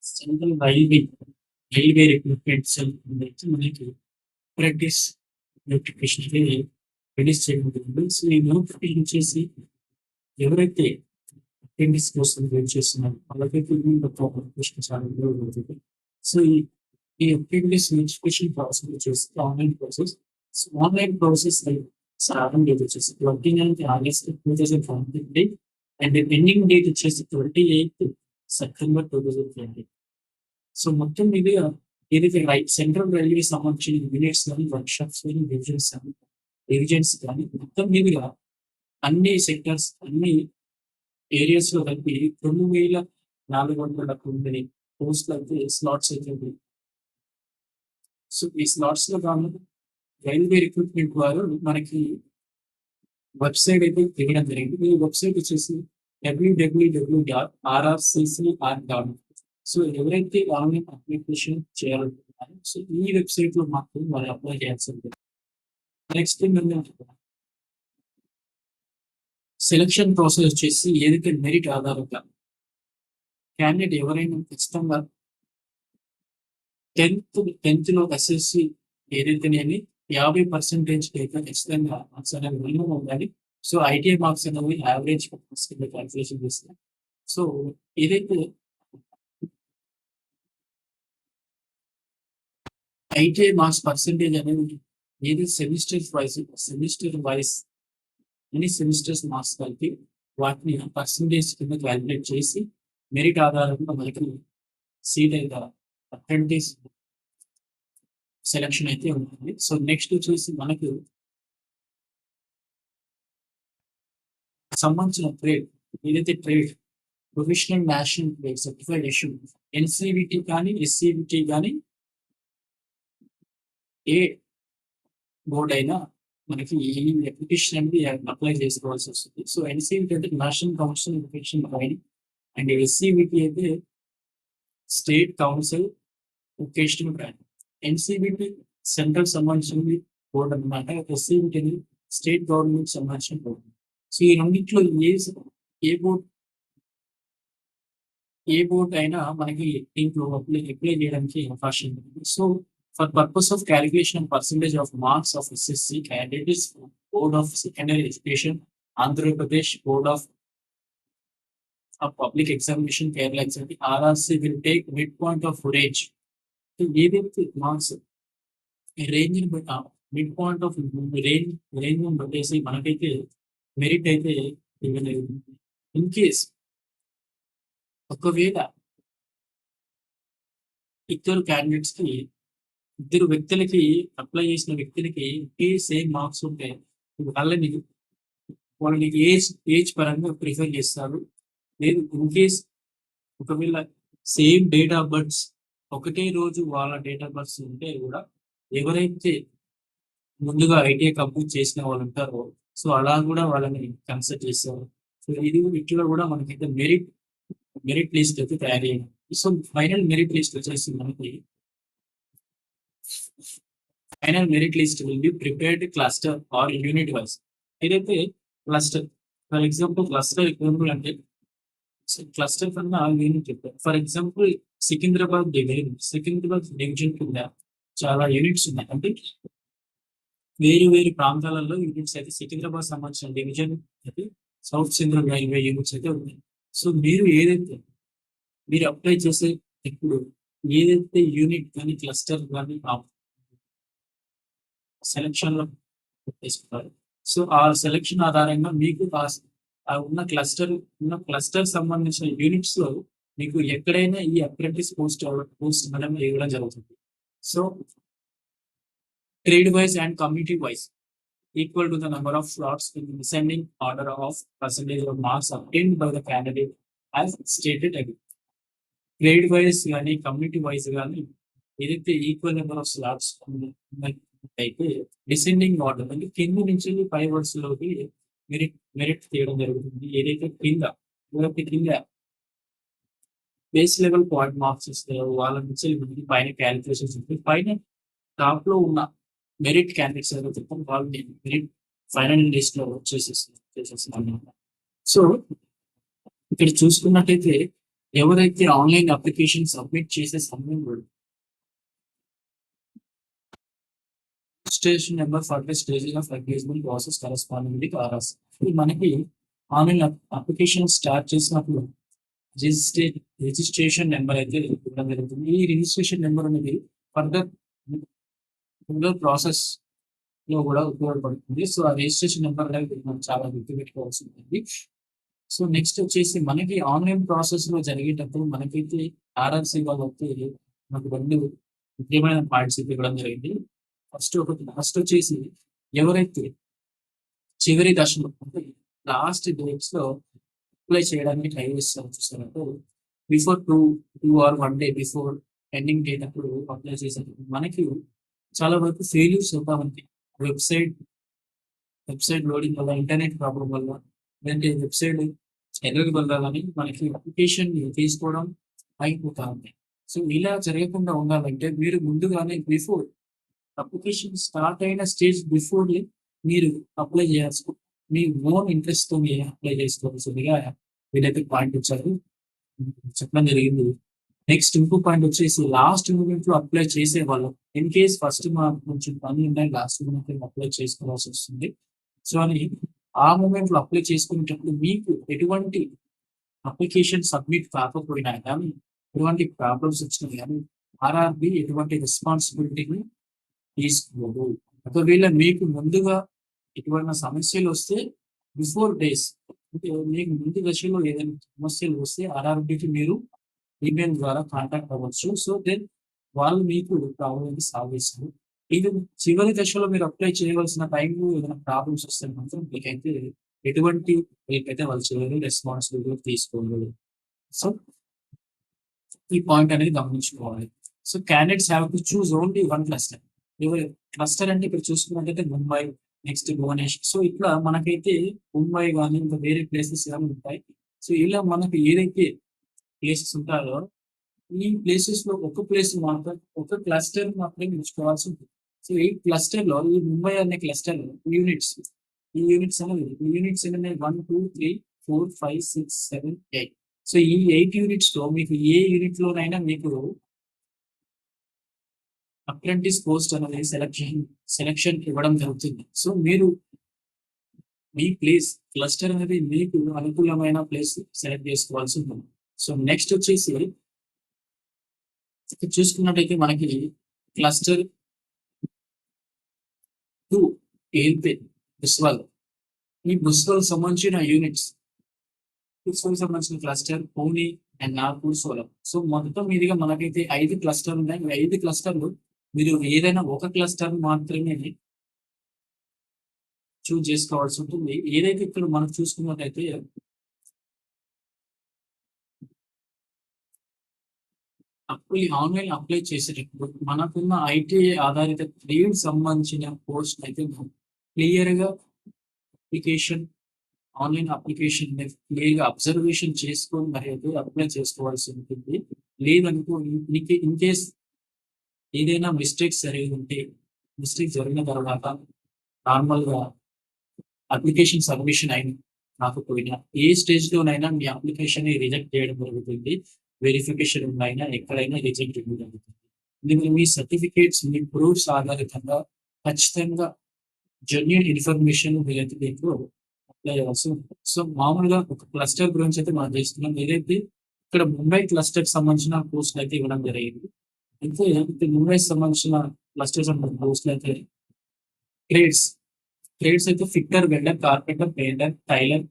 Central railway recruitment cell అనేది మనకి apprentice notification release చేయడం జరిగింది. సో ఈ నోటిఫికేషన్ వచ్చేసి ఎవరైతే అప్రెంటిస్ కోసం వెయిట్ చేస్తున్నారో వాళ్ళకైతే నోటిఫికేషన్ చాలా ఉపయోగపడుతుంది అవుతుంది. సో ఈ అప్రెంటిస్ నోటిఫికేషన్ ప్రాసెస్ వచ్చేసి online process. So online process starting date వచ్చేసి 29th August 2023 and ending date వచ్చేసి 28th September 2020. సో మొత్తం మీద ఏదైతే సెంట్రల్ రైల్వే సంబంధించిన యూనిట్స్ కానీ వర్క్షాప్స్ కానీ రివిజన్స్ కానీ మొత్తం మీదుగా అన్ని సెక్టర్స్ అన్ని ఏరియాస్ లో కలిపి 9,409 పోస్టులు అయితే స్లాట్స్ అయితే ఉన్నాయి. సో ఈ స్లాట్స్ లో కానీ రైల్వే రిక్రూట్మెంట్ వారు మనకి వెబ్సైట్ అయితే తెలియడం జరిగింది. ఈ వెబ్సైట్ వచ్చేసి www.rrccr.in. సో ఎవరైతే ఆన్లైన్ అప్లికేషన్ చేయాలనుకుంటున్నారో సో ఈ వెబ్సైట్ లో మాత్రం వాళ్ళు అప్లై చేయాల్సి ఉంటుంది. నెక్స్ట్ సెలక్షన్ ప్రాసెస్ వచ్చేసి ఏదైతే మెరిట్ ఆధారంగా క్యాండిడేట్ ఎవరైనా ఖచ్చితంగా టెన్త్ లో ఎస్ఎస్సి ఏదైతేనేమి 50% అయితే ఖచ్చితంగా మార్క్స్ అనేవి మినిమం ఉండాలి. సో ఐటీఐ మార్క్స్ అనేవి యావరేజ్ మార్క్స్ కింద క్యాల్కులేషన్ చేస్తాం. సో ఏదైతే ఐటీఐ మార్క్స్ పర్సెంటేజ్ అనేది ఏది సెమిస్టర్ వైజ్ ఎన్ని సెమిస్టర్స్ మార్క్స్ కలిపి వాటిని పర్సెంటేజ్ కింద క్యాల్కులేట్ చేసి మెరిట్ ఆధారంగా మనకి సీట్ అయితే అప్రెంటిస్ సెలక్షన్ అయితే ఉంటుంది. సో నెక్స్ట్ వచ్చేసి మనకు సంబంధించిన ట్రేడ్ ఏదైతే trade professional national trade certified issue NCVT కానీ ఎస్సీబిటీ కానీ ఏ బోర్డ్ అయినా మనకి ఈ అప్లికేషన్ అనేది అప్లై చేసుకోవాల్సి వస్తుంది. సో ఎన్సీబిటీ అంటే national council education training and SCVT అయితే state council vocational training. NCVT central సంబంధించింది బోర్డు అనమాట. ఎస్సీబిటీ స్టేట్ గవర్నమెంట్ సంబంధించిన బోర్డు. సో ఈ రెండింటిలో ఏ బోర్డు అయినా మనకి దీంట్లో అప్లై చేయడానికి అవకాశం ఉంది. So for purpose of calculation of percentage of marks of SSC candidates board of secondary education Andhra Pradesh board of public examination Kerala exam RRC will take mid point of range. ఏదైతే marks range mid point of range బట్టేసి మనకైతే merit అయితే ఇవ్వలేదు. In case ఒకవేళ ఇద్దరు వ్యక్తులకి apply చేసిన వ్యక్తులకి సేమ్ మార్క్స్ ఉంటే వాళ్ళని ఏజ్ పరంగా ప్రిఫర్ చేస్తారు. లేదు ఇన్ కేస్ ఒకవేళ సేమ్ డేట్ ఆఫ్ బర్త్స్ ఒకటే రోజు వాళ్ళ డేట్ ఆఫ్ బర్త్స్ ఉంటే కూడా ఎవరైతే ముందుగా ఐటీఐ కంప్లీట్ చేసిన వాళ్ళు ఉంటారో సో అలా కూడా వాళ్ళని కన్సిడర్ చేస్తారు. సో ఇది ఇట్లా కూడా మనకైతే మెరిట్ లిస్ట్ అయితే తయారు చేయాలి. సో ఫైనల్ మెరిట్ లిస్ట్ వచ్చేసి మనకి final merit list will be prepared cluster or unit wise. ఏదైతే cluster for example cluster example అంటే క్లస్టర్ కన్నా యూనిట్ చెప్పారు. ఫర్ ఎగ్జాంపుల్ సికింద్రాబాద్ డివిజన్ కింద చాలా యూనిట్స్ ఉన్నాయి. అంటే వేరు ప్రాంతాలలో యూనిట్స్ అయితే సికింద్రాబాద్ సంబంధించిన డివిజన్ అయితే సౌత్ సెంట్రల్ రైల్వే యూనిట్స్ అయితే ఉన్నాయి. సో మీరు అప్లై చేసే ఇప్పుడు ఏదైతే యూనిట్ కానీ క్లస్టర్ కానీ సెలక్షన్ లో తీసుకుంటారు. సో ఆ సెలక్షన్ ఆధారంగా మీకు ఉన్న క్లస్టర్ సంబంధించిన యూనిట్స్ లో మీకు ఎక్కడైనా ఈ అప్రెంటిస్ పోస్ట్ మనం ఇవ్వడం జరుగుతుంది. So trade wise and community wise equal to the number of slots in the descending order of percentage of marks obtained by the candidate as stated above. Trade wise కానీ community wise కానీ ఏదైతే equal number of slots అయితే descending order అంటే కింద నుంచి పై వరుసలోకి merit తీయడం జరుగుతుంది. ఏదైతే కింద బేస్ లెవెల్ పాయింట్ మార్క్స్ ఇస్తారో వాళ్ళ నుంచి పైన క్యాలిక్యులేషన్స్ ఉంటాయి. పైన టాప్ లో ఉన్న మెరిట్ క్యాండిడేట్స్ ఎవరైతే వాళ్ళని మెరిట్ ఫైనల్ లిస్ట్ లో చేసేస్తున్నాం. సో ఇక్కడ చూసుకున్నట్టయితే ఎవరైతే ఆన్‌లైన్ అప్లికేషన్ సబ్మిట్ చేసే సమయంలో registration number for the stage of engagement process corresponding with RRC. ఇప్పుడు మనకి ఆన్‌లైన్ అప్లికేషన్ స్టార్ట్ చేసినప్పుడు రిజిస్ట్రే రిజిస్ట్రేషన్ నంబర్ అయితే ఇవ్వడం జరుగుతుంది. ఈ రిజిస్ట్రేషన్ నంబర్ అనేది ఫర్దర్ ఫర్దర్ ప్రాసెస్‌లో కూడా ఉపయోగపడుతుంది. సో, ఆ రిజిస్ట్రేషన్ నంబర్ అనేది మనం చాలా గుర్తుపెట్టుకోవాల్సి ఉంటుంది. సో, నెక్స్ట్ వచ్చేసి మనకి ఆన్‌లైన్ ప్రాసెస్‌లో జరిగేటప్పుడు మనకైతే ఆర్‌ఆర్‌సి వాళ్ళైతే మనకు 2 ముఖ్యమైన పాయింట్స్ అయితే ఇవ్వడం జరిగింది. ఫస్ట్ వచ్చేసి ఎవరైతే చివరి దశలో అంటే లాస్ట్ డేట్స్‌లో అప్లై చేయడానికి ట్రై చేస్తారు చూసారంటే before 2 or 1 day before ending date అప్పుడు అప్లై చేసేటప్పుడు మనకి చాలా వరకు ఫెయిల్యూర్స్ అవుతా ఉంటాయి. వెబ్‌సైట్ వెబ్‌సైట్ లోడింగ్ వల్ల, ఇంటర్నెట్ ప్రాబ్లమ్ వల్ల, లేదంటే వెబ్‌సైట్ ఎర్రర్ వల్ల గాని మనకి అప్లికేషన్ తీసుకోవడం ఆగిపోతా ఉంటాయి. సో, ఇలా జరగకుండా ఉండాలంటే మీరు ముందుగానే అప్లికేషన్ స్టార్ట్ అయిన స్టేజ్ బిఫోర్‌లీ మీరు అప్లై చేయాల్సి మీ ఓన్ ఇంట్రెస్ట్‌తోని అప్లై చేసుకోవాల్సిందిగా వీళ్ళైతే పాయింట్ ఇచ్చారు. చెప్పడం జరిగింది. నెక్స్ట్ ఇంకో పాయింట్ వచ్చేసి లాస్ట్ మినిట్‌లో అప్లై చేసేవాళ్ళు. ఇన్ కేస్ ఫస్ట్ కొంచెం పనులున్నాయి లాస్ట్ మినిట్‌లో అప్లై చేసుకోవాల్సొస్తుంది. సో, అని ఆ మొమెంట్‌లో అప్లై చేసుకునేటప్పుడు మీకు ఎటువంటి అప్లికేషన్ సబ్మిట్ కాకపోయినా గానీ, ఎటువంటి ప్రాబ్లమ్స్ వచ్చినా గానీ, ఆర్ఆర్‌బీ ఎటువంటి రెస్పాన్సిబిలిటీని తీసుకోదు. ఒకవేళ మీకు ముందుగా ఎటువంటి సమస్యలొస్తే బిఫోర్ డేస్ అంటే మీకు ముందు దశలో ఏదైనా సమస్యలు వస్తే ఆర్ఆర్‌బీకి మీరు ఈమెయిల్ ద్వారా కాంటాక్ట్ అవ్వచ్చు. సో, దెన్ వాళ్ళు మీకు ప్రాబ్లమ్‌ని సాల్వ్ చేస్తారు. ఇది చివరి దశలో మీరు అప్లై చేయవలసిన టైంలో ఏదైనా ప్రాబ్లమ్స్ వస్తే మాత్రం మీకైతే ఎటువంటి మీకైతే వాళ్ళు చివరి రెస్పాన్సిబిలిటీ తీసుకోరు. సో, ఈ పాయింట్ అనేది గమనించుకోవాలి. So, candidates have to choose only one cluster. ఎవరు క్లస్టర్ అంటే ఇక్కడ చూసుకున్నట్టయితే ముంబై, నెక్స్ట్ భువనేశ్వర్. సో, ఇట్లా మనకైతే ముంబై గాని, ఇంకా వేరే ప్లేసెస్ గాని ఉంటాయి. సో, ఇలా మనకు ఏదైతే ప్లేసెస్ ఉంటాయో ఈ ప్లేసెస్‌లో ఒక ప్లేస్ మాత్రం ఒక క్లస్టర్ మాత్రమే ఎంచుకోవాల్సి ఉంటుంది. సో, ఈ క్లస్టర్‌లో ఈ ముంబై అనే క్లస్టర్‌లో యూనిట్స్, ఈ యూనిట్స్ అనేవి ఈ యూనిట్స్ ఎన్నున్నాయి 1, 2, 3, 4, 5, 6, 7, 8. సో, ఈ 8 యూనిట్స్‌లో మీకు ఏ యూనిట్‌లోనైనా మీకు అప్రెంటిస్ పోస్ట్ అనేది సెలక్షన్ ఇవ్వడం జరుగుతుంది. సో, మీరు మీ ప్లేస్ క్లస్టర్ అనేది మీకు అనుకూలమైన ప్లేస్ సెలెక్ట్ చేసుకోవాల్సి ఉంటుంది. సో, నెక్స్ట్ వచ్చేసి ఇక్కడ చూసుకున్నట్టయితే మనకి క్లస్టర్ 2 ఏల్‌పే మున్సిపల్. ఈ మున్సిపల్ సంబంధించిన యూనిట్స్, మున్సిపల్‌కి సంబంధించిన క్లస్టర్ పూణె అండ్ నాగ్‌పూర్, సోలం. సో, మొత్తం మీదిగా మనకైతే 5 క్లస్టర్‌లు ఉన్నాయి. ఈ 5 క్లస్టర్‌లు మీరు ఏదైనా ఒక క్లస్టర్ మాత్రమే చూజ్ చేసుకోవాల్సి ఉంటుంది. ఏదైతే ఇక్కడ మనం చూసుకున్నట్టయితే ఆన్‌లైన్ అప్లై చేసేటప్పుడు మనకున్న ఐటీఐ ఆధారిత ట్రేడ్‌కి సంబంధించిన పోస్ట్ అయితే క్లియర్‌గా అప్లికేషన్ ఆన్‌లైన్ అప్లికేషన్ మీద క్లియర్‌గా అబ్జర్వేషన్ చేసుకొని మరైతే అప్లై చేసుకోవాల్సి ఉంటుంది. లేదనుకో ఇన్ కేస్ ఏదైనా మిస్టేక్స్ జరిగి ఉంటే, మిస్టేక్ జరిగిన తర్వాత నార్మల్‌గా అప్లికేషన్ సబ్మిషన్ కాకపోయినా ఏ స్టేజ్‌లోనైనా మీ అప్లికేషన్‌ని రిజెక్ట్ చేయడం జరుగుతుంది. వెరిఫికేషన్ అయినా ఎక్కడైనా రిజెక్ట్ ఇవ్వడం జరుగుతుంది. ఇందులో మీ సర్టిఫికేట్స్, మీ ప్రూఫ్స్ ఆధారితంగా ఖచ్చితంగా జెన్యూన్ ఇన్ఫర్మేషన్ మీరైతే దీంట్లో అప్లై చేయాల్సి ఉంటుంది. సో, మామూలుగా ఒక క్లస్టర్ గురించి అయితే మనం చేస్తున్నాం. ఏదైతే ఇక్కడ ముంబై క్లస్టర్‌కి సంబంధించిన పోస్ట్‌లు అయితే ఇవ్వడం జరిగింది. అయితే ఇక్కడ ముంబైకి సంబంధించిన క్లస్టర్స్ సంబంధించిన పోస్ట్‌లు అయితే ట్రేడ్స్, ట్రేడ్స్ అయితే fitter, welder, carpenter, painter, tailor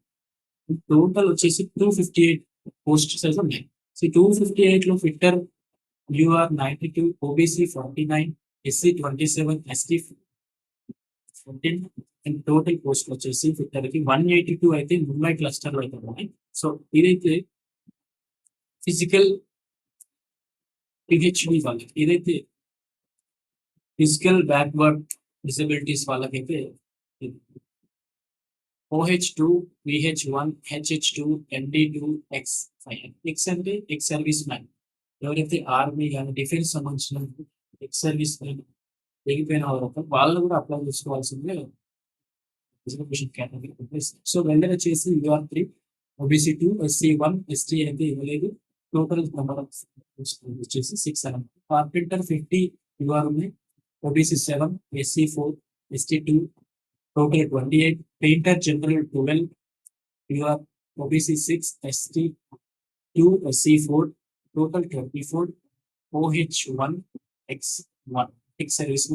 total వచ్చేసి 258 పోస్ట్స్ అయితే ఉన్నాయి. సో, 258లో fitter UR 92, OBC 49, SC 27, ST 14 and total పోస్ట్‌లొచ్చేసి ఫిట్టర్‌కి 182 అయితే ముంబై క్లస్టర్‌లో అయితే ఉన్నాయి. సో, ఇదైతే ఫిజికల్ పీహెచ్‌డీ వాళ్ళకి. ఏదైతే ఫిజికల్ బ్యాక్వర్డ్ డిసబిలిటీస్ వాళ్ళకైతే OH two, VH one, HH two, MD two, X five. X అంటే ఎక్స్ సర్వీస్ మ్యాన్. ఎవరైతే ఆర్మీ గాని, డిఫెన్స్ సంబంధించిన ఎక్స్ సర్వీస్ మ్యాన్ వెళ్ళిపోయిన వాళ్ళు కూడా అప్లై చేసుకోవాల్సిందే రిజర్వేషన్ కేటగిరీ. సో, వెల్డర్ వచ్చేసి యూఆర్ 3, ఓబీసీ 2, ఎస్సీ 1, ఎస్టీ అయితే ఇవ్వలేదు. టోటల్ నెంబర్ ఆఫ్ వచ్చేసి 6 అన్నమాట. కార్పెంటర్ 50 యూఆర్ ఉన్నాయి. OBC 7, SC 4, ST 2, total 28. Painter general 12 UR, OBC 6, ST 2, SC 4, total 24. OH 1, ex 1, ex service.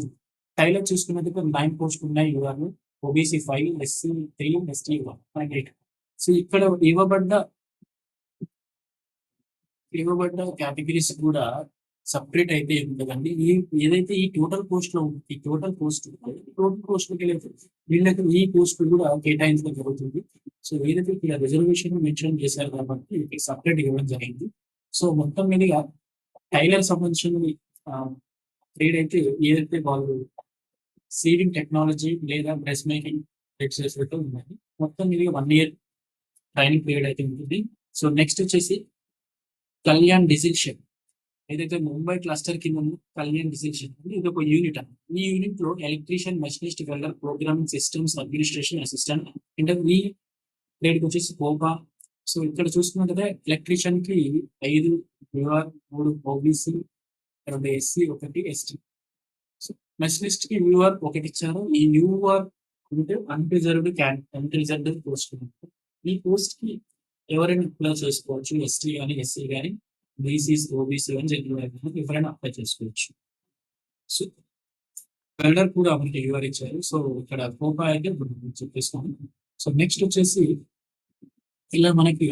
Tailor చూసుకున్నట్టు 9 పోస్ట్ ఉన్నాయి UR, OBC 5, SC 3, ST 1, 8. So ఇక్కడ ఇవ్వబడ్డ categories కూడా సపరేట్ అయితే ఉంటుందండి. ఏదైతే ఈ టోటల్ పోస్ట్ లో ఈ టోటల్ పోస్ట్ వీళ్ళకి ఈ పోస్ట్ కూడా కేటాయించడం జరుగుతుంది. సో ఏదైతే ఇక్కడ రిజర్వేషన్ మెన్షన్ చేశారు కాబట్టి వీటికి సపరేట్ ఇవ్వడం జరిగింది. సో మొత్తం మీదుగా టైలర్ సంబంధించిన ట్రేడ్ అయితే ఏదైతే వాళ్ళు సీవింగ్ టెక్నాలజీ లేదా డ్రెస్ మేకింగ్ చేసేటట్టు ఉన్నాయి. మొత్తం మీదుగా 1 year ట్రైనింగ్ పీరియడ్ అయితే ఉంటుంది. సో నెక్స్ట్ వచ్చేసి కళ్యాణ్ డిజిన్షన్, ఏదైతే ముంబై క్లస్టర్ కింద ఉందో కళ్యాణ్ డిజిన్షన్ ఇది ఒక యూనిట్ అండి. ఈ యూనిట్ లో electrician, machinist, welder, programming systems, administration assistant. అంటే ఈ ట్రేడ్ వచ్చేసి కోపా. సో ఇక్కడ చూసుకున్నట్లయితే ఎలక్ట్రీషియన్ కి 5 UR, 3 OBC, 2 SC, 1 ST. So machinist కి యూఆర్ 1 ఇచ్చారు. ఈ యూఆర్ అంటే అన్రిజర్వ్డ్ పోస్ట్. ఈ పోస్ట్ కి ఎవరైనా అప్లై చేసుకోవచ్చు. ఎస్టీ కానీ, ఎస్సీ కానీ, బీసీస్, ఓబీసీ కానీ, జనరల్ ఎవరైనా అప్లై చేసుకోవచ్చు. సో వెల్డర్ కూడా మనకి యూఆర్ ఇచ్చారు. సో ఇక్కడ కోపా అయితే చెప్పేసుకోండి. సో నెక్స్ట్ వచ్చేసి ఇలా మనకి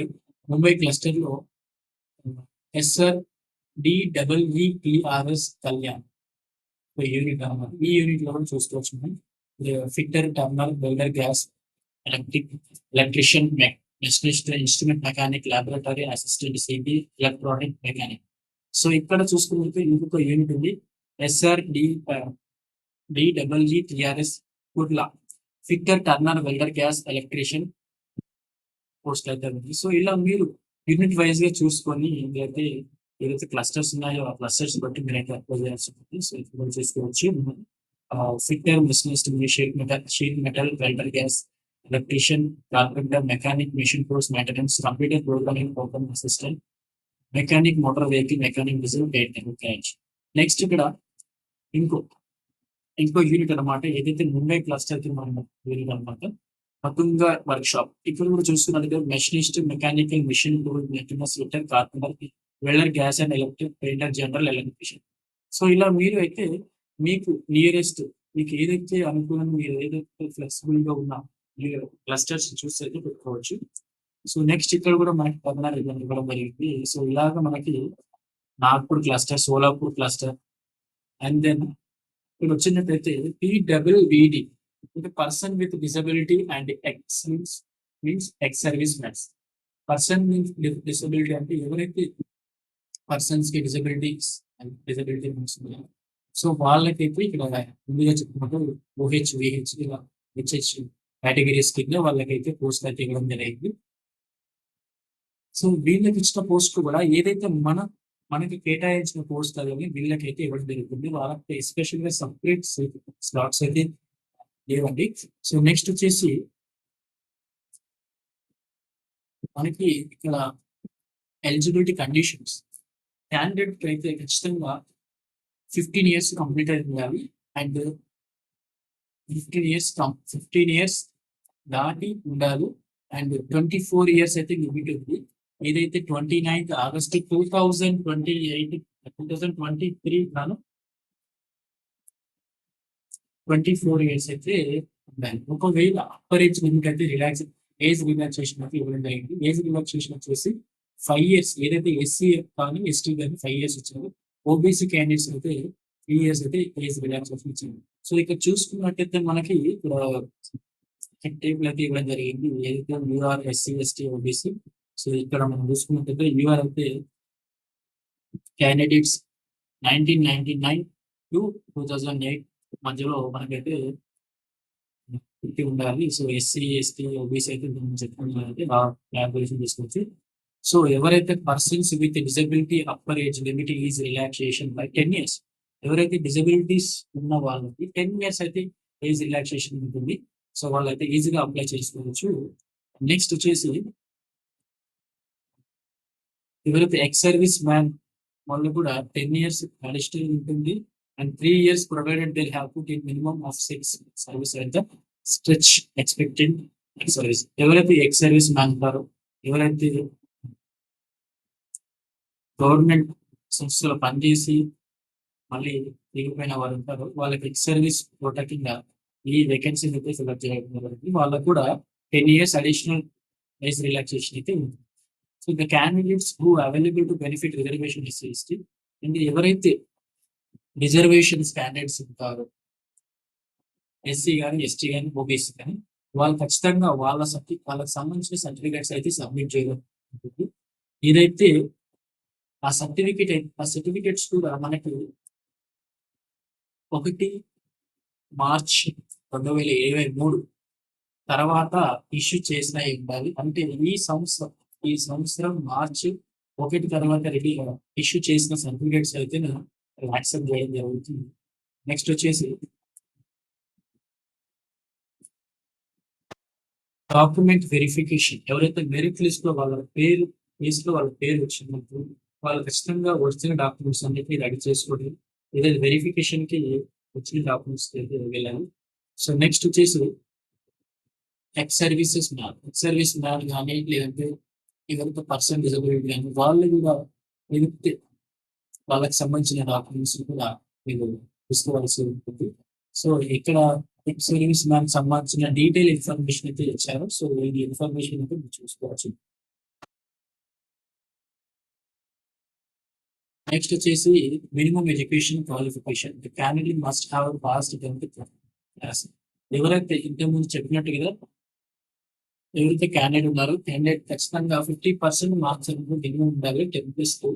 ముంబై క్లస్టర్ లో ఎస్ఆర్ డిడబ్ల్యూపిఆర్ఎస్ కళ్యాణ్ యూనిట్ అన్నమాట. ఈ యూనిట్ లో కూడా చూసుకోవచ్చు మనం. Fitter, turner, welder, gas, electrician, machinist, instrument mechanic, laboratory assistant, CB, electronic mechanic. So ఇక్కడ చూసుకుంటే ఇంకొక యూనిట్ ఉంది, SR DWTRS Kurla, fitter, turner, welder, gas, electrician post అయితే ఉంది. సో ఇలా మీరు యూనిట్ వైజ్ గా చూసుకొని ఏదైతే క్లస్టర్స్ ఉన్నాయో ఆ క్లస్టర్స్ బట్టి మీరైతే అప్లై చేయాల్సి ఉంటుంది. సో ఇప్పుడు చేసుకోవచ్చు. Fitter, machinist, sheet metal, welder, gas, electrician, carpenter, mechanic, machine course, maintenance, computer programming, program assistant, mechanic, motor vehicle, mechanic, design, mechanic. Next ఇక్కడ ఇంకో యూనిట్ అనమాట, ఏదైతే ముంబై క్లస్టర్ కి మనం యూనిట్ అనమాట, పతుంగ వర్క్ షాప్. ఇక్కడ కూడా చూస్తున్నట్టు machinist, mechanical, machine tool, maintenance, fitter, carpenter, welder, gas and electric, painter, general electrician. So ఇలా మీరు అయితే మీకు నియరెస్ట్, మీకు ఏదైతే అనుకూలంగా, మీరు ఏదైతే ఫ్లెక్సిబుల్ గా ఉన్న మీరు క్లస్టర్స్ చూసి అయితే పెట్టుకోవచ్చు. సో నెక్స్ట్ ఇక్కడ కూడా మనకి 16 ఇవ్వడం జరిగింది. సో ఇలాగ మనకి Nagpur cluster, Solapur cluster, and then ఇక్కడ వచ్చినట్టయితే పిడబ్ల్యూడి అంటే person with disability and ex means ex service mans. Person means disability అంటే ఎవరైతే పర్సన్స్ కి డిసబిలిటీ మీన్స్, సో వాళ్ళకైతే ఇక్కడ ముందుగా చెప్పుకుంటూ ఓహెచ్, విహెచ్, ఇలా హెచ్హెచ్ కేటగిరీస్ కింద వాళ్ళకైతే పోస్ట్ అయితే ఇవ్వడం జరిగింది. సో వీళ్ళకి ఇచ్చిన పోస్ట్ కూడా ఏదైతే మనకి కేటాయించిన పోస్ట్ అనేది వీళ్ళకైతే ఇవ్వడం జరుగుతుంది. వాళ్ళకి ఎస్పెషల్ గా సపరేట్ స్లాట్స్ అయితే లేవండి. సో నెక్స్ట్ వచ్చేసి మనకి ఇక్కడ ఎలిజిబిలిటీ కండిషన్స్. క్యాండిడేట్ అయితే ఖచ్చితంగా 15 years కంప్లీట్ అయి ఉండాలి. అండ్ 15 years దాటి ఉండాలి. అండ్ 24 years అయితే లిమిట్ ఉంది. ఏదైతే 29th August 2023 గాను 24 years అయితే ఉండాలి. ఒకవేళ అప్పర్ ఏజ్ లిమిట్ అయితే ఏజ్ రిలాక్సేషన్ అయితే ఇవ్వడం జరిగింది. ఏజ్ రిలాక్సేషన్ వచ్చేసి 5 years. ఏదైతే ఎస్సీ కానీ, ఎస్టీ కానీ 5 years ఇచ్చారు. ఓబీసీ క్యాండిడేట్స్ అయితే 3 years అయితే ఏజ్ రిలాక్సేషన్ ఇచ్చారు. సో ఇక్కడ చూసుకున్నట్టయితే మనకి ఇక్కడ టేబుల్ అయితే ఇవ్వడం జరిగింది. ఏదైతే UR, SC, ST, OBC. So ఇక్కడ మనం చూసుకున్నట్టయితే యూఆర్ అయితే క్యాండిడేట్స్ 1999 to 2008 మధ్యలో మనకైతే ఉండాలి. సో ఎస్సీ, ఎస్టీ, ఓబీసీ అయితే చెప్పుకుంటే ఆ క్యాల్కులేషన్ తీసుకోవచ్చు. సో ఎవరైతే persons with disability upper age limit is relaxation by 10 years. ఎవరైతే డిసబిలిటీస్ ఉన్న వాళ్ళకి 10 years అయితే ఏజ్ రిలాక్సేషన్ ఉంటుంది. సో వాళ్ళైతే ఈజీగా అప్లై చేసుకోవచ్చు. నెక్స్ట్ వచ్చేసి ఎవరైతే ఎక్స్ సర్వీస్ మ్యాన్ వాళ్ళు కూడా 10 ఇయర్స్ అడిషనల్ ఉంటుంది. And 3 years provided they have put in minimum of 6 service at the stretch expected service. ఎవరైతే ఎక్స్ సర్వీస్ మ్యాన్ ఉంటారో, ఎవరైతే గవర్నమెంట్ సంస్థలో పనిచేసి మళ్ళీ దిగిపోయిన వారు ఉంటారో, వాళ్ళకి ఎక్స్ సర్వీస్ కోటా కింద ఈ వేకెన్సీని అయితే ఫిలప్ చేయడం జరుగుతుంది. వాళ్ళకి కూడా 10 ఇయర్స్ అడిషనల్ ఏజ్ రిలాక్సేషన్ అయితే ఉంది. So, the candidates who available to benefit reservation SC, ST and ఎవరైతే రిజర్వేషన్స్ క్యాండిడేట్స్ ఉంటారో, ఎస్సీ గాని, ఎస్టీ గాని, ఓబీసీ గాని, వాళ్ళు ఖచ్చితంగా వాళ్ళకి సంబంధించిన సర్టిఫికేట్స్ అయితే సబ్మిట్ చేయడం ఉంటుంది. ఇదైతే ఆ సర్టిఫికేట్స్ కూడా మనకి 1 మార్చ్ 2023 తర్వాత ఇష్యూ చేసినయి ఉండాలి. అంటే ఈ సంవత్సరం మార్చి 1 తర్వాత ఇష్యూ చేసిన సర్టిఫికేట్స్ అయితే యాక్సెప్ట్ చేయడం జరుగుతుంది. నెక్స్ట్ వచ్చేసి డాక్యుమెంట్ వెరిఫికేషన్. ఎవరైతే మెరిట్ లిస్ట్‌లో వాళ్ళ పేరు వచ్చినప్పుడు వాళ్ళు ఖచ్చితంగా ఒరిజినల్ డాక్యుమెంట్స్ అన్నిటిని రెడీ చేసుకోవడం. ఏదైతే వెరిఫికేషన్‌కి వచ్చిన డాక్యుమెంట్స్ అయితే వెళ్ళాలి. సో, నెక్స్ట్ వచ్చేసి ఎక్స్ సర్వీస్ మ్యాన్ గాని, లేదంటే ఎవరైతే పర్సన్ డిజబిలిటీ గాని వాళ్ళు కూడా ఏదైతే వాళ్ళకి సంబంధించిన డాక్యుమెంట్స్ కూడా మీరు తీసుకోవాల్సి ఉంటుంది. సో, ఇక్కడ ఎక్స్ సర్వీస్ మ్యాన్‌కి సంబంధించిన డీటెయిల్ ఇన్ఫర్మేషన్ అయితే ఇచ్చారు. సో, ఈ ఇన్ఫర్మేషన్ అయితే మీరు చూసుకోవచ్చు. నెక్స్ట్ వచ్చేసి minimum education qualification. The candidate must have passed 10థ్ క్లాస్. ఎవరైతే ఇంతకుముందు చెప్పినట్టుగా ఎవరైతే క్యాండిడేట్ ఉన్నారో క్యాండిడేట్ ఖచ్చితంగా 50% మార్క్స్ అనేది మినిమమ్ ఉండాలి. 10+2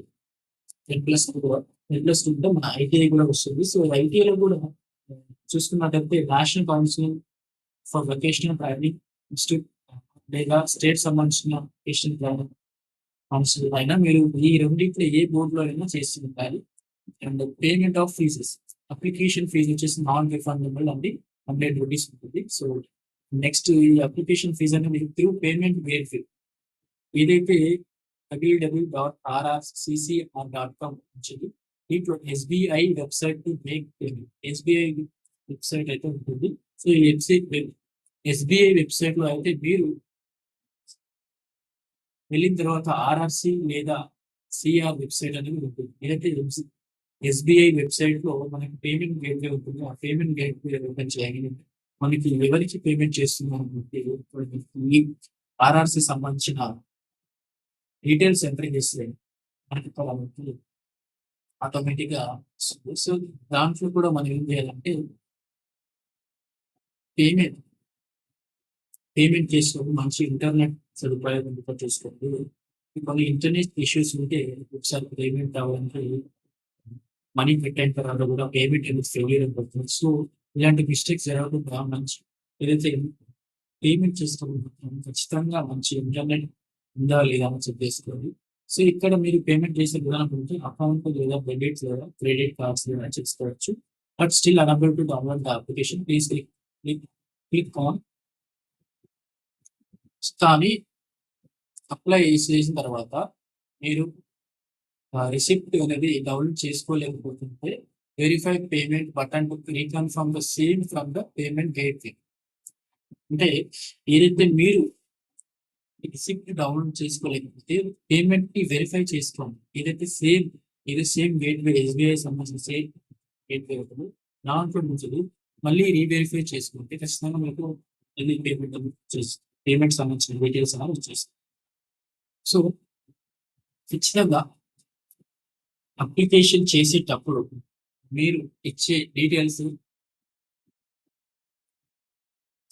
ఉంటే మన ఐటీఐ కూడా వస్తుంది. సో, ఐటీఐలో కూడా చూసుకున్నట్టయితే national council for vocational training institute లేదా స్టేట్ సంబంధించిన వొకేషనల్ ట్రైనింగ్ కౌన్సిల్ అయినా మీరు ఈ రెండిట్లో ఏ బోర్డ్‌లో అయినా చేసి ఉండాలి. And payment of fees. Application fee వచ్చేసి నాన్ రిఫండబుల్ అండి. రూ. 100 ఉంటుంది. సో, నెక్స్ట్ ఈ అప్లికేషన్ ఫీజ్ అనేది త్రూ పేమెంట్ గేట్‌వే. ఏదైతే www.rrccr.com వచ్చింది. దీంట్లో SBI website to make payment. SBI website అయితే ఉంటుంది. సో, ఈ ఎస్‌బీఐ వెబ్‌సైట్‌లో అయితే మీరు వెళ్ళిన తర్వాత ఆర్ఆర్‌సి లేదా సీఆర్ వెబ్‌సైట్ అనేది ఉంటుంది. ఏదైతే ఎస్‌బీఐ వెబ్‌సైట్‌లో మనకి పేమెంట్ గేట్‌వే ఉంటుందో, ఆ పేమెంట్ గేట్‌వే ఓపెన్ చేయగానే మనకి ఎవరికి పేమెంట్ చేస్తున్నాం ఈ ఆర్ఆర్‌సి సంబంధించిన డీటెయిల్స్ ఎంటర్ చేస్తే మనకి ఆటోమేటిక్‌గా వస్తుంది. సో, దాంట్లో కూడా మనం ఏం చేయాలంటే పేమెంట్ పేమెంట్ చేసినప్పుడు మంచి ఇంటర్నెట్ సదుపాయం ఉండేటట్టు చూసుకోండి. కొన్ని ఇంటర్నెట్ ఇష్యూస్ ఉంటే ఒకసారి పేమెంట్ అవ్వడానికి మనీ పెట్టిన తర్వాత కూడా పేమెంట్ అనేది ఫెయిల్యూర్ అయిపోతుంది. సో, ఇలాంటి మిస్టేక్స్ జరగకుండా ఏదైతే పేమెంట్ చేసేటప్పుడు ఖచ్చితంగా మంచి ఇంటర్నెట్ ఉందా లేదా అని చెక్ చేసుకోవాలి. సో, ఇక్కడ మీరు పేమెంట్ చేసే విధానం గురించి అకౌంట్ లేదా డెబిట్ లేదా క్రెడిట్ కార్డ్స్ లేదా చేసుకోవచ్చు. But still unable to download the application please click click on కానీ అప్లై చేసిన తర్వాత మీరు రిసిప్ట్ అనేది డౌన్లోడ్ చేసుకోలేకపోతుంటే verify payment button to reconfirm the same from the payment gateway. అంటే ఏదైతే మీరు రిసిప్ట్ డౌన్లోడ్ చేసుకోలేకపోతే పేమెంట్‌ని వెరిఫై చేసుకోండి. సేమ్ గేట్‌వే ఎస్‌బీఐ సంబంధించిన సేమ్ గేట్‌వే ఉంటదో దాంట్లో నుంచి మళ్ళీ రీవెరిఫై చేసుకుంటే ఖచ్చితంగా మీకు మళ్ళీ పేమెంట్ అనేది వచ్చేస్తుంది. పేమెంట్‌కి సంబంధించిన డీటెయిల్స్ అనేవి వచ్చేస్తాయి. సో, ఖచ్చితంగా అప్లికేషన్ చేసేటప్పుడు మీరు ఇచ్చే డీటెయిల్స్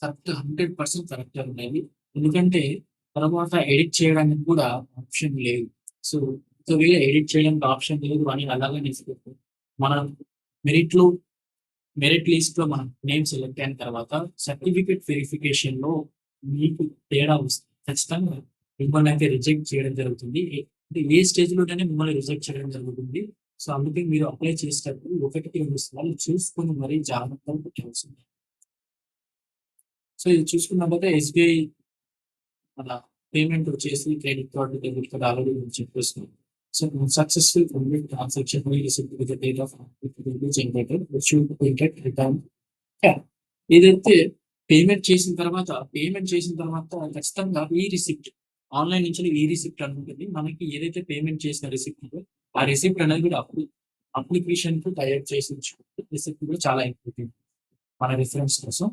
కరెక్ట్ 100% కరెక్ట్‌గా ఉండాలి. ఎందుకంటే తర్వాత ఎడిట్ చేయడానికి కూడా ఆప్షన్ లేదు. సో, ఒకవేళ ఎడిట్ చేయడానికి ఆప్షన్ లేదు అని అలాగే తీసుకెళ్తే మన మెరిట్‌లో మెరిట్ లిస్ట్‌లో మన నేమ్ సెలెక్ట్ అయిన తర్వాత సర్టిఫికేట్ వెరిఫికేషన్‌లో మీకు తేడా వస్తే ఖచ్చితంగా మిమ్మల్నయితే రిజెక్ట్ చేయడం జరుగుతుంది. అంటే ఏ స్టేజ్‌లోనైనా మిమ్మల్ని రిజెక్ట్ చేయడం జరుగుతుంది. సో, అందుకే మీరు అప్లై చేసేటప్పుడు 1, 2 సార్లు చూసుకొని మరి జాగ్రత్తగా పెట్టాల్సిందే. సో, ఇది చూసుకున్నట్టయితే ఎస్‌బీఐ అలా పేమెంట్ వచ్చేసి credit card, debit card already నేను చెప్పేసాను. So successful complete transaction will receive with the date of will be generated, which should get return. Yeah. ఏదైతే పేమెంట్ చేసిన తర్వాత ఖచ్చితంగా ఈ రిసిప్ట్ ఆన్‌లైన్ నుంచి ఈ రిసిప్ట్ అని ఉంటుంది. మనకి ఏదైతే పేమెంట్ చేసిన రిసిప్ట్ ఉందో, ఆ రిసిప్ట్ అనేది కూడా అప్లికేషన్‌కి తయారు చేసి ఉంచుకోవాలి. రిసిప్ట్ కూడా చాలా ఇంపార్టెంట్ మన రిఫరెన్స్ కోసం.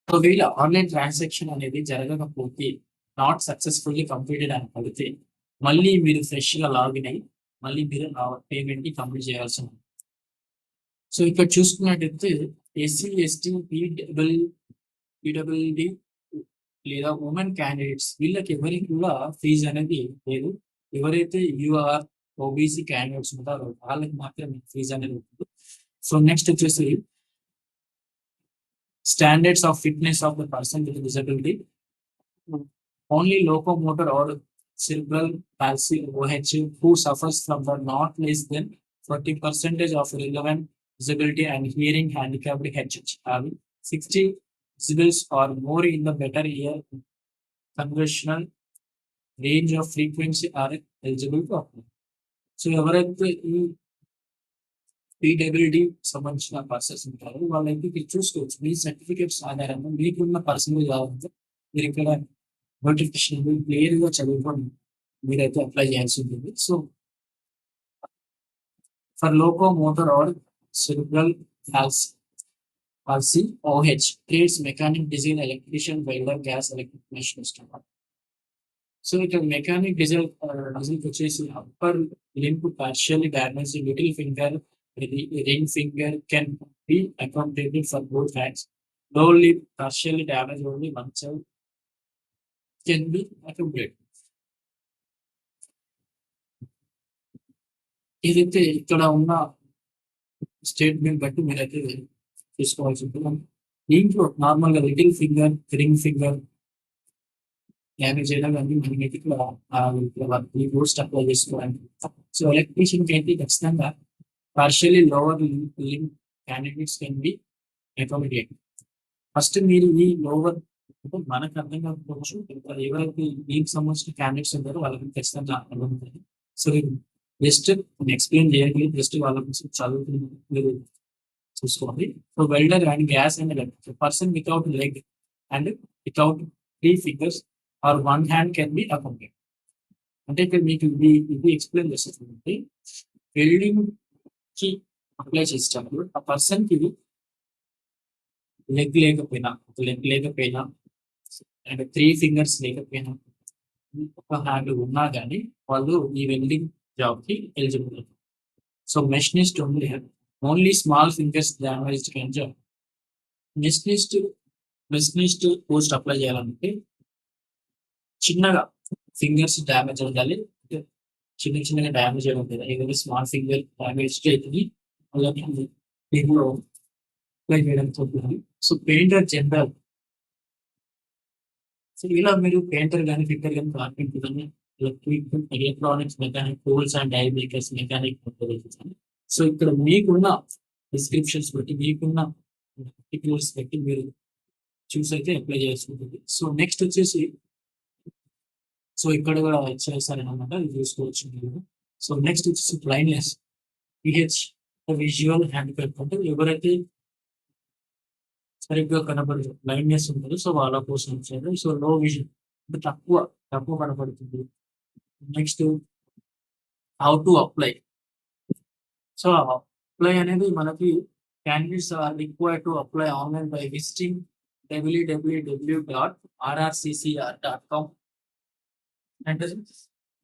ఒకవేళ ఆన్‌లైన్ ట్రాన్సాక్షన్ అనేది జరగకపోతే, నాట్ సక్సెస్‌ఫుల్లీ కంప్లీటెడ్ అని పడితే, మళ్ళీ మీరు ఫ్రెష్‌గా లాగిన్ అయ్యి, మళ్ళీ మీరు పేమెంట్‌ని కంప్లీట్ చేయాల్సి ఉంటుంది. సో ఇక్కడ చూసుకున్నట్టయితే ఎస్సీ, ఎస్టీ, పీడబ్ల్యూడీ లేదా ఉమెన్ క్యాండిడేట్స్ వీళ్ళకి ఎవరికి కూడా ఫీజు అనేది లేదు. ఎవరైతే యూఆర్, ఓబీసీ క్యాండిడేట్స్ ఉంటారో వాళ్ళకి మాత్రమే ఫీజు అనేది ఉంటుంది. సో నెక్స్ట్ వచ్చేసి standards of fitness of the person with disability. Only locomotor or cerebral palsy OH who suffers from the not less than 40% of relevant disability and hearing handicapped HH having 60 decibels or more in the better ear congressional range of frequency are eligible to apply. So ఎవరైతే ఈ PWD సంబంధించిన persons ఉంటారో వాళ్ళైతే మీరు చూసుకోవచ్చు. మీ certificates ఆధారంగా మీకున్న personal కావాలంటే మీరు ఇక్కడ నోటిఫికేషన్ క్లియర్‌గా చదువుకొని మీరైతే అప్లై చేయాల్సి ఉంటుంది. So for locomotor or cerebral palsy OH trades mechanic, diesel, electrician, welder, gas, electric machinist. So ఇక్కడ మెకానిక్, డీజిల్‌కి వచ్చేసి upper limb partially damaged, little finger, ring finger can be accommodated for both hands. Low limb partially damaged only one side can be accommodated. ఏదైతే ఇక్కడ ఉన్న statement బట్టి మీరైతే తీసుకోవాల్సి ఉంటుంది. దీంట్లో నార్మల్‌గా little finger, ring finger damage చేయడం కానీ మనమైతే ఇక్కడ ఈ బూస్ట్ అప్లై చేసుకోవడానికి. సో ఎలక్ట్రీషియన్‌కి అయితే ఖచ్చితంగా partially lower limb candidates can be accommodated. First మీరు ఈ లోవర్ అంటే మనకు అర్థం కాకపోవచ్చు. ఎవరైతే దీనికి సంబంధించిన క్యాండిడేట్స్ ఉంటారో వాళ్ళకి ఖచ్చితంగా అర్థం అవుతుంది. సో జస్ట్ ఎక్స్‌ప్లెయిన్ చేయండి. జస్ట్ వాళ్ళ కోసం చదువుతున్న మీరు చూసుకోండి. So welder and gas and electric person without leg and without 3 fingers or 1 hand can be accommodated. అంటే ఇక్కడ మీకు ఇది ఎక్స్‌ప్లెయిన్ చేసేటప్పుడు వెల్డింగ్‌కి అప్లై చేసేటప్పుడు ఆ పర్సన్‌కి లెగ్ లేకపోయినా అండ్ 3 ఫింగర్స్ లేకపోయినా, ఒక హ్యాండ్ ఉన్నా గానీ వాళ్ళు ఈ వెల్డింగ్ జాబ్‌కి eligible. So machinist only small fingers damaged can job. Machinist machinist post apply చేయాలంటే చిన్నగా ఫింగర్స్ డ్యామేజ్ ఉండాలి. అంటే చిన్నగా డ్యామేజ్ అయి ఉంటది. ఏదైతే స్మాల్ ఫింగర్ డ్యామేజ్డ్ అయితది. అలాగే దీంట్లో అప్లై చేయడం జరుగుతుంది. So painter general. సో ఇలా మీరు పెయింటర్ గాని, ఫిట్టర్ గాని, కార్పెంటర్ గాని, electric, electronics, mechanic, tools and die makers, mechanic so ఇక్కడ మీకున్న డిస్క్రిప్షన్స్ బట్టి, మీకున్న పర్టిక్యులర్స్ బట్టి మీరు చూసైతే అప్లై చేయాల్సి ఉంటుంది. సో నెక్స్ట్ వచ్చేసి సో ఇక్కడ కూడా ఇచ్చేసారనమాట. ఇది చూసుకోవచ్చు మీరు. సో నెక్స్ట్ వచ్చేసి బ్లైండ్‌నెస్. పీహెచ్ విజువల్ హ్యాండిక్యాప్ అంటే ఎవరైతే సరిగ్గా కనపడదు బ్లైండ్‌నెస్ ఉంటదో సో వాళ్ళ కోసం ఇచ్చారు. సో లో విజన్ అంటే తక్కువ కనపడుతుంది. Next how to apply. So apply అనేది మనకి candidates are required to apply online by visiting www.rrccr.com. అంటే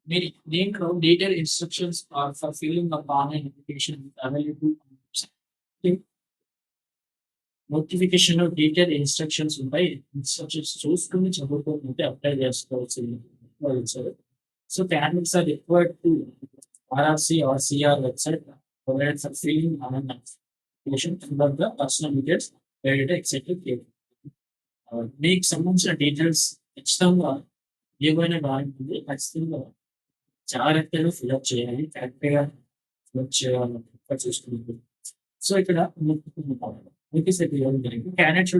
మీరు దీంట్లో detail instructions are for filling up online application available. నోటిఫికేషన్‌లో డీటెయిల్ ఇన్‌స్ట్రక్షన్స్ ఉంటాయి. ఇన్‌స్ట్రక్షన్స్ చూసుకొని చదువుకుంటే అప్లై చేసుకోవాల్సింది ఇచ్చారు. So candidates are required to RRC or CR website provide for filling online application under the personal details data etc. మీకు సంబంధించిన details ఖచ్చితంగా ఏవైనా బాగుంటుంది. ఖచ్చితంగా జాగ్రత్తగా ఫిల్అప్ చేయాలి. కరెక్ట్‌గా ఫిల్అప్ చేయాలని చూసుకుంటుంది. సో ఇక్కడ నోటీస్ అయితే ఇవ్వడం జరిగింది. Candidate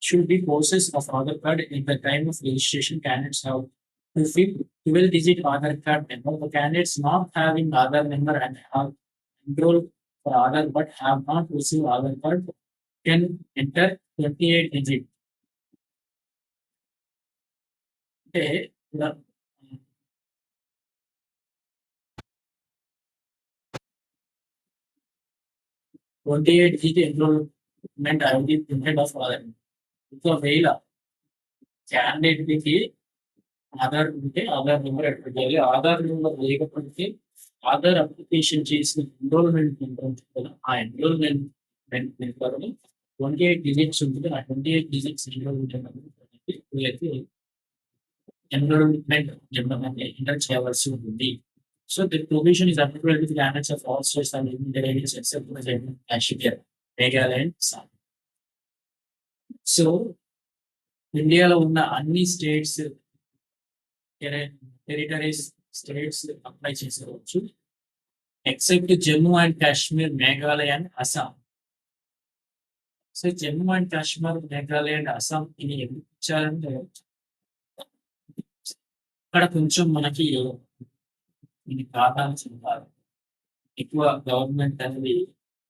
should be possess of Aadhaar card at the time of registration. Candidates have to fill 12-digit Aadhaar card number. The candidates not having Aadhaar number and have enrolled for Aadhaar but have not received Aadhaar card can enter 28 digit. అంటే ఇలా 28 digit enrollment ID printed of Aadhaar. ఒకవేళ క్యాండిడేట్‌కి ఆధార్ ఉంటే Aadhaar number enter చేయాలి. Aadhaar number లేకపోతే Aadhaar application చేసిన enrolment number ఉంటుంది కదా! ఆ ఎన్రోల్‌మెంట్ నెంబర్‌ని 28 డిజిట్స్ ఉంటుంది. ఆ 28 డిజిట్స్ ఎన్రోల్‌మెంట్ నెంబర్ అనేది వీళ్ళకి ఎన్రోల్‌మెంట్ నెంబర్ అనేది ఎంటర్ చేయవలసి ఉంటుంది. So, the provision is applicable to the candidates of all states and union territories except Jammu and Kashmir, Meghalaya and Assam. So, ఇండియాలో ఉన్న అన్ని స్టేట్స్ టెరిటరీస్ స్టేట్స్ అప్లై చేసుకోవచ్చు. Except Jammu and Kashmir, Meghalaya and Assam. So Jammu and Kashmir, Meghalaya and Assam ఇది ఎందుకు ఇచ్చారంటే అక్కడ కొంచెం మనకి ఇది కారణాలు చెప్పాలి. ఎక్కువ గవర్నమెంట్ అనేది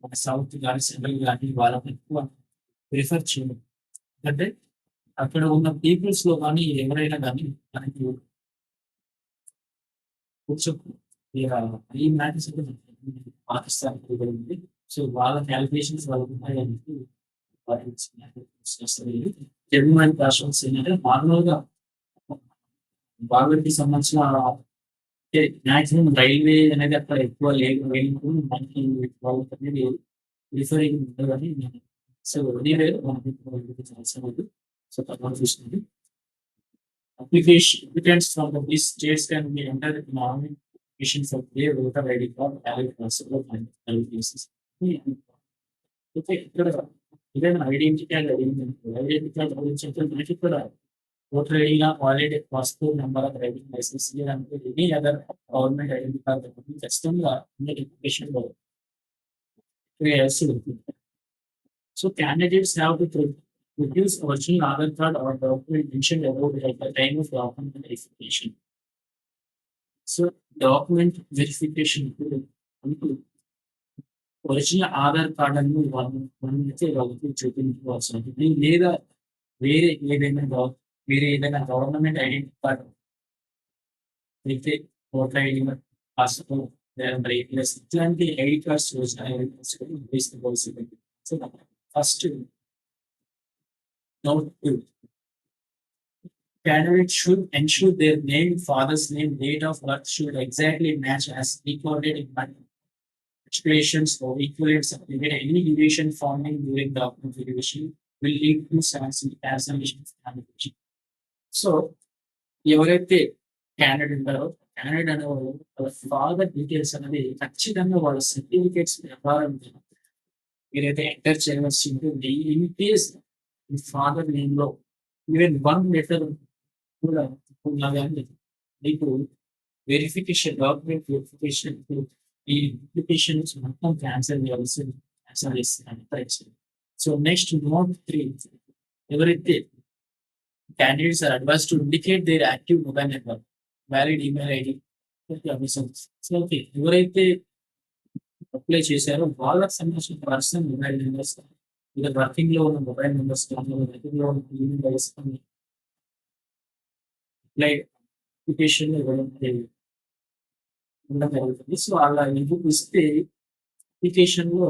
మన సౌత్ కానీ సెంట్రల్ కానీ వాళ్ళని ఎక్కువ ప్రిఫర్ చేయదు. అంటే అక్కడ ఉన్న పీపుల్స్ లో కానీ ఎవరైనా కానీ మనకి కొంచెం ఈ మ్యాటర్స్ పాకిస్తాన్ ఉంది. సో వాళ్ళ క్యాలిక్యులేషన్స్ వాళ్ళకు ఉన్నాయని జమ్మూ అండ్ కాశ్మీర్ ఏంటంటే మామూలుగా వాళ్ళకి సంబంధించిన మాక్సిమం రైల్వే అనేది అక్కడ ఎక్కువ లేదు. మనకి వాళ్ళకి అనేది ప్రిఫరింగ్ ఉండదని సో ఎనీవే మనకి అవసరం లేదు. సో తర్వాత చూసుకుంటే applicants from these states can be entered in online applications of their voter ID card, valid possible and valid cases. అయితే ఇక్కడ ఏదైనా ఐడెంటిటీ కార్డ్ ఐడెంటిటీ కార్డ్ గురించి అయితే మనకి ఇక్కడ ఓటర్ ఐడినా valid passport number of driving licence లేదంటే any other government identity card ఖచ్చితంగా అప్లికేషన్లో వేయాల్సి ఉంటుంది. So candidates have to produce original Aadhaar card or document mentioned above at the time of document verification. So document verification original Aadhaar card అని మనమైతే వాళ్ళకి చూపించుకోవాల్సి ఉంటుంది. లేదా వేరే ఏదైనా వేరే ఏదైనా గవర్నమెంట్ ఐడెంటిటీ కార్డ్ అయితే ఓటర్ ఐడి, పాస్‌పోర్ట్ లేదంటే ప్లస్ ఇట్లాంటి ID cards original ID cards కూడా తీసుకోవాల్సి ఉంటుంది. So first note 2. Candidates should ensure their name, father's name, date of birth should exactly match as recorded in declarations or equivalents of any deviation found during document verification will lead to cancellation of application. So ఎవరైతే candidate ఉంటారో candidate అనేవాళ్ళు వాళ్ళ father details అనేది ఖచ్చితంగా వాళ్ళ certificates ప్రకారం మీరైతే enter చేయవలసి ఉంటుంది. In case me father name లో ఈవెన్ 1 లెటర్ కూడా ఉన్నా కానీ మీకు వెరిఫికేషన్ డాక్యుమెంట్ వెరిఫికేషన్ ఈ అప్లికేషన్స్ మొత్తం క్యాన్సిల్ చేస్తారు. సో నెక్స్ట్ నోట్ 3, ఎవరైతే candidates are advised to indicate their active mobile number, valid email ID. So okay ఎవరైతే అప్లై చేశారో వాళ్ళకి సంబంధించిన పర్సనల్ మొబైల్ నెంబర్స్ లేదా వర్కింగ్ లో ఉన్న మొబైల్ నెంబర్స్ వర్కింగ్ లో ఉన్న ఈమెయిల్ ఐడీస్ అప్లై అప్లికేషన్ ఇవ్వడం జరుగుతుంది. సో అలా ఎందుకు ఇస్తే అప్లికేషన్ లో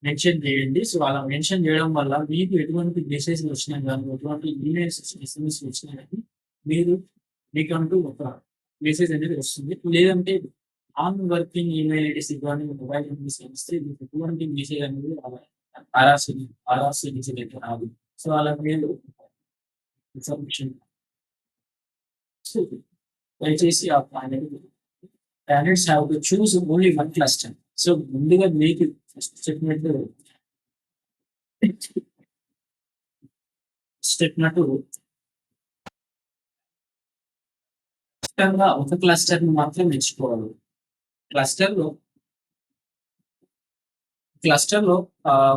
మెన్షన్ చేయండి. సో అలా మెన్షన్ చేయడం వల్ల మీకు ఎటువంటి మెసేజ్లు వచ్చినా కానీ ఎటువంటి ఈమెయిల్స్ ఎస్ఎంఎస్ వచ్చినా కానీ మీకంటూ ఒక మెసేజ్ అనేది వస్తుంది. లేదంటే నాన్ వర్కింగ్ ఈమెయిల్ ఐడీస్ కానీ మొబైల్ నెంబర్స్ ఇస్తే మీకు ఎటువంటి మెసేజ్ అనేది ఆర్ఆర్సీ మెసేజ్ అయితే రాదు. సో అలా మీరు ఇన్ఫర్మేషన్ దయచేసి ఆ candidates have to choose only one cluster. So ముందుగా మీకు చెప్పినట్టు ఖచ్చితంగా ఒక క్లస్టర్ ని మాత్రం ఎంచుకోవాలి. క్లస్టర్ లో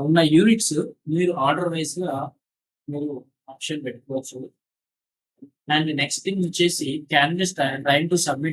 ఉన్న యూనిట్స్ మీరు ఆర్డర్ వైజ్ గా మీరు ఆప్షన్ పెట్టుకోవచ్చు. అండ్ నెక్స్ట్ థింగ్ వచ్చేసి క్యాండిడేట్స్ ట్రైయింగ్ టు సబ్మిట్